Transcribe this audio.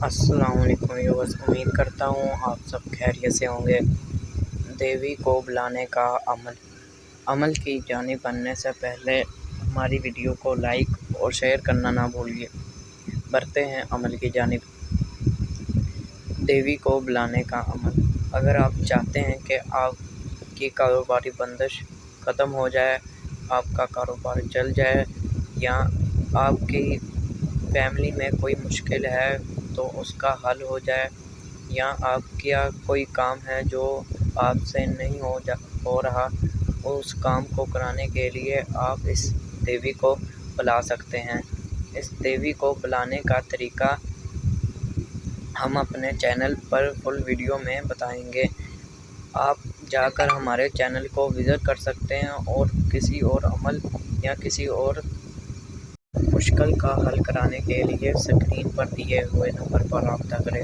السلام علیکم ویورز، امید کرتا ہوں آپ سب خیریت سے ہوں گے۔ دیوی کو بلانے کا عمل کی جانب بڑھنے سے پہلے ہماری ویڈیو کو لائک اور شیئر کرنا نہ بھولیے۔ بڑھتے ہیں عمل کی جانب۔ دیوی کو بلانے کا عمل۔ اگر آپ چاہتے ہیں کہ آپ کی کاروباری بندش ختم ہو جائے، آپ کا کاروبار چل جائے، یا آپ کی فیملی میں کوئی مشکل ہے تو اس کا حل ہو جائے، یا آپ کا کوئی کام ہے جو آپ سے نہیں ہو رہا، اس کام کو کرانے کے لیے آپ اس دیوی کو بلا سکتے ہیں۔ اس دیوی کو بلانے کا طریقہ ہم اپنے چینل پر فل ویڈیو میں بتائیں گے۔ آپ جا کر ہمارے چینل کو وزٹ کر سکتے ہیں اور کسی اور عمل یا کسی اور مشکل کا حل کرانے کے لیے اسکرین پر دیے ہوئے نمبر پر رابطہ کریں۔